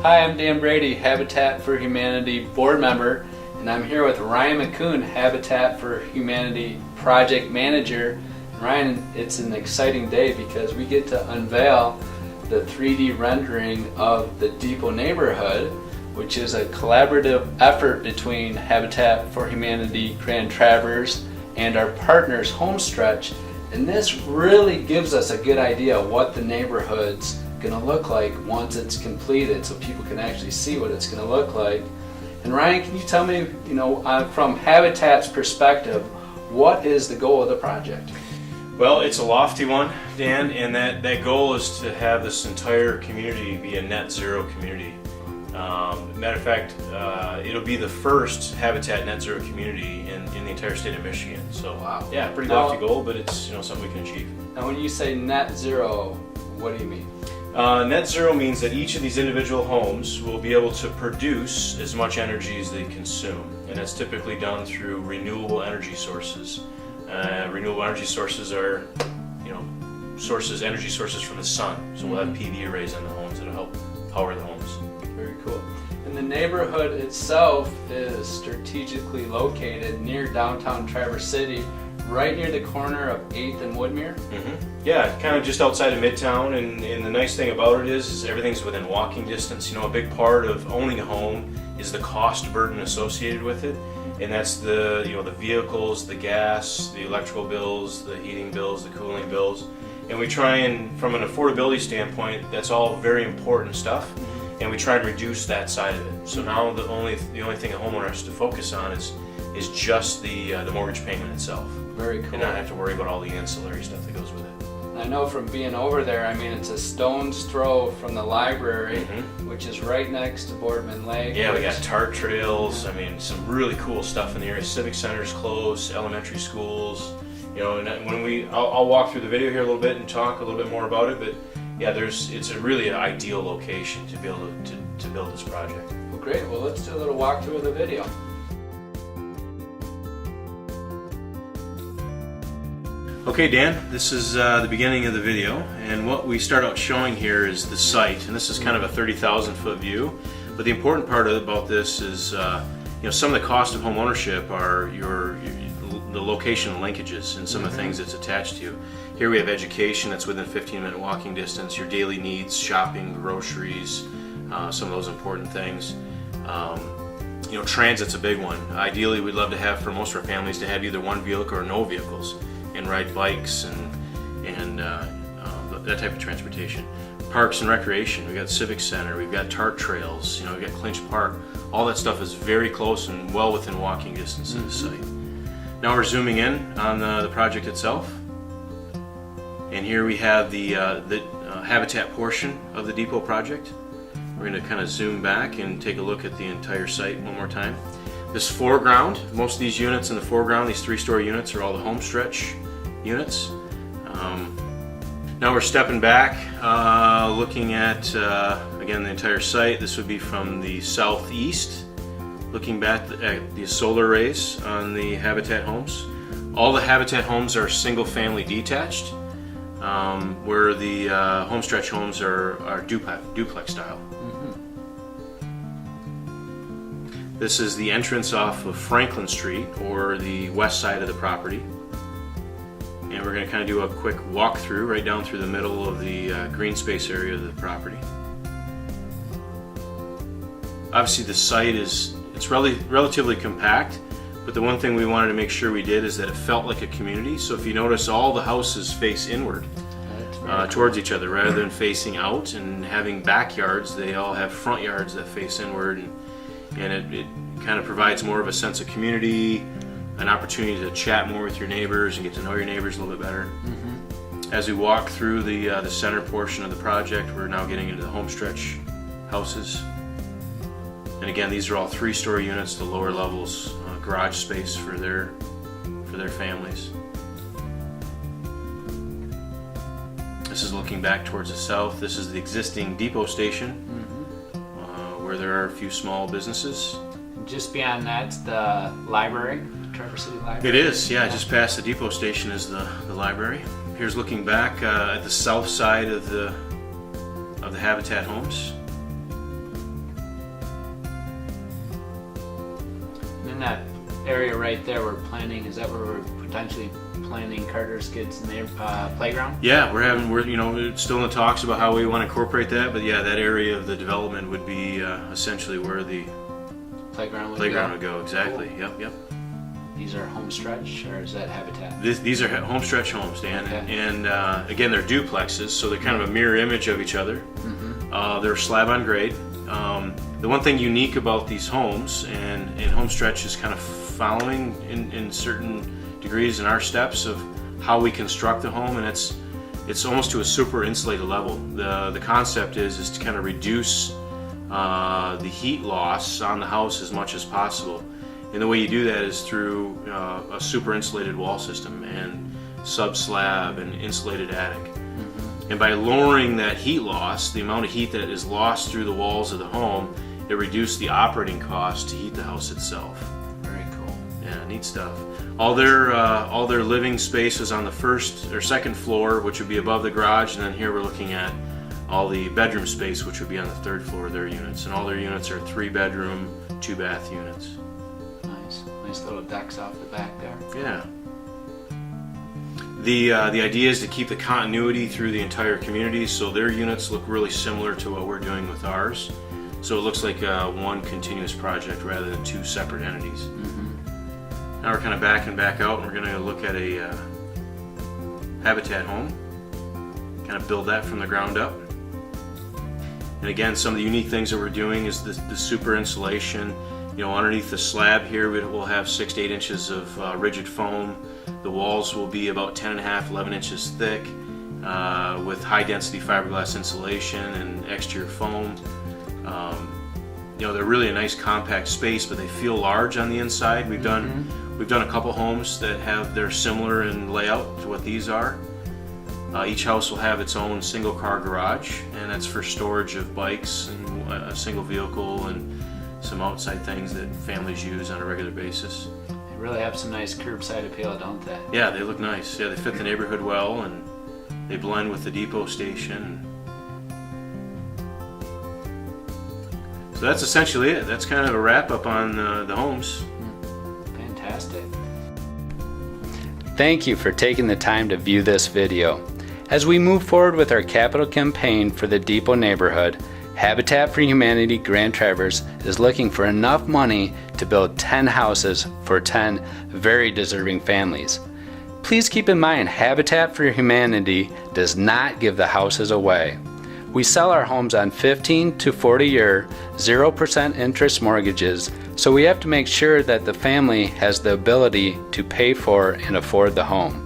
Hi, I'm Dan Brady, Habitat for Humanity board member, and I'm here with Ryan McCoon, Habitat for Humanity project manager. Ryan, it's an exciting day because we get to unveil the 3D rendering of the Depot neighborhood, which is a collaborative effort between Habitat for Humanity Grand Traverse and our partners Homestretch. And this really gives us a good idea of what the neighborhood's going to look like once it's completed, so people can actually see what it's going to look like. And Ryan, can you tell me, from Habitat's perspective, what is the goal of the project? Well, it's a lofty one, Dan, and that goal is to have this entire community be a net zero community. Matter of fact, it'll be the first Habitat net zero community in the entire state of Michigan. So, wow. Yeah, pretty lofty goal, but it's something we can achieve. Now, when you say net zero, what do you mean? Net zero means that each of these individual homes will be able to produce as much energy as they consume, and that's typically done through renewable energy sources. Renewable energy sources are, energy sources from the sun. So we'll have PV arrays in the homes that'll help power the homes. Very cool. And the neighborhood itself is strategically located near downtown Traverse City, right near the corner of 8th and Woodmere. Mm-hmm. Yeah, kind of just outside of Midtown, and the nice thing about it is everything's within walking distance. A big part of owning a home is the cost burden associated with it, and that's the vehicles, the gas, the electrical bills, the heating bills, the cooling bills, and we try and, from an affordability standpoint, that's all very important stuff, and we try and reduce that side of it. So now the only thing a homeowner has to focus on is just the mortgage payment itself. Very cool. And not have to worry about all the ancillary stuff that goes with it. I know from being over there, it's a stone's throw from the library, which is right next to Boardman Lake. Yeah, we got TART trails. Some really cool stuff in the area. Civic center's close, elementary schools. And I'll walk through the video here a little bit and talk a little bit more about it. But yeah, it's really an ideal location to be able to build this project. Well, great. Well, let's do a little walkthrough of the video. Okay, Dan, this is the beginning of the video, and what we start out showing here is the site, and this is kind of a 30,000 foot view. But the important part about this is, some of the cost of home ownership are the location linkages and some of the things that's attached to you. Here we have education that's within 15-minute walking distance, your daily needs, shopping, groceries, some of those important things. Transit's a big one. Ideally, we'd love to have, for most of our families, to have either one vehicle or no vehicles, and ride bikes and that type of transportation. Parks and recreation, we've got Civic Center, we've got TART trails, we've got Clinch Park. All that stuff is very close and well within walking distance of the site. Now we're zooming in on the project itself, and here we have the Habitat portion of the Depot project. We're going to kind of zoom back and take a look at the entire site one more time. This foreground, most of these units in the foreground, these 3-story units, are all the Homestretch units. Now we're stepping back, looking at, again, the entire site. This would be from the southeast, looking back at the solar arrays on the Habitat homes. All the Habitat homes are single-family detached, where the Homestretch homes are duplex style. This is the entrance off of Franklin Street, or the west side of the property. And we're going to kind of do a quick walkthrough right down through the middle of the green space area of the property. Obviously the site it's relatively compact, but the one thing we wanted to make sure we did is that it felt like a community. So if you notice, all the houses face inward towards each other rather than facing out and having backyards. They all have front yards that face inward, and it kind of provides more of a sense of community, an opportunity to chat more with your neighbors and get to know your neighbors a little bit better. As we walk through the center portion of the project, we're now getting into the Homestretch houses. And again, these are all 3-story units, the lower levels, garage space for their families. This is looking back towards the south. This is the existing Depot station, where there are a few small businesses. Just beyond that's the library, Traverse City Library. It is, yeah. Just past the Depot station is the library. Here's looking back at the south side of the Habitat homes. in that area right there we're planning, is that where we're potentially planning Carter's Kids playground? Yeah, we're still in the talks about how we want to incorporate that, but yeah, that area of the development would be essentially where the Playground would go. Exactly. Cool. Yep. These are Homestretch, or is that Habitat? These are Homestretch homes, Dan, Okay. and again, they're duplexes, so they're kind of a mirror image of each other. They're slab on grade. The one thing unique about these homes, and Homestretch is kind of following in certain degrees in our steps of how we construct the home, and it's almost to a super insulated level. The concept is to kind of reduce the heat loss on the house as much as possible. And the way you do that is through a super insulated wall system and sub-slab and insulated attic. And by lowering that heat loss, the amount of heat that is lost through the walls of the home, it reduced the operating cost to heat the house itself. Very cool. Yeah, neat stuff. All their living space is on the first or second floor, which would be above the garage, and then here we're looking at all the bedroom space, which would be on the third floor of their units. And all their units are 3-bedroom, 2-bath units. Nice little decks off the back there. Yeah. The idea is to keep the continuity through the entire community, so their units look really similar to what we're doing with ours. So it looks like one continuous project rather than two separate entities. Now we're kind of back out, and we're going to look at a Habitat home, kind of build that from the ground up. And again, some of the unique things that we're doing is the super insulation. Underneath the slab here, we'll have 6 to 8 inches of rigid foam. The walls will be about 10.5, 11 inches thick, with high density fiberglass insulation and exterior foam. They're really a nice compact space, but they feel large on the inside. We've done a couple homes that they're similar in layout to what these are. Each house will have its own single car garage, and that's for storage of bikes and a single vehicle and some outside things that families use on a regular basis. They really have some nice curbside appeal, don't they? Yeah, they look nice. Yeah, they fit the neighborhood well, and they blend with the depot station. So that's essentially it. That's kind of a wrap up on the homes. Fantastic. Thank you for taking the time to view this video. As we move forward with our capital campaign for the Depot neighborhood, Habitat for Humanity Grand Traverse is looking for enough money to build 10 houses for 10 very deserving families. Please keep in mind, Habitat for Humanity does not give the houses away. We sell our homes on 15 to 40-year, 0% interest mortgages, so we have to make sure that the family has the ability to pay for and afford the home.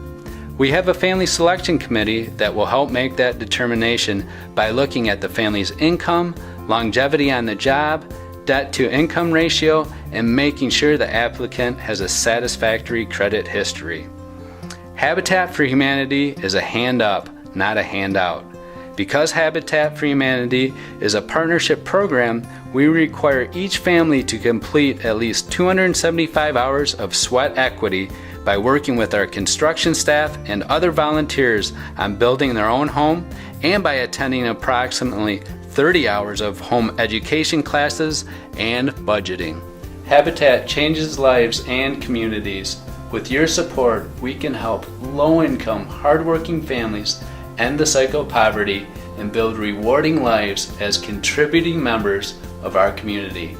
We have a family selection committee that will help make that determination by looking at the family's income, longevity on the job, debt to income ratio, and making sure the applicant has a satisfactory credit history. Habitat for Humanity is a hand up, not a handout. Because Habitat for Humanity is a partnership program, we require each family to complete at least 275 hours of sweat equity by working with our construction staff and other volunteers on building their own home, and by attending approximately 30 hours of home education classes and budgeting. Habitat changes lives and communities. With your support, we can help low-income, hardworking families end the cycle of poverty and build rewarding lives as contributing members of our community.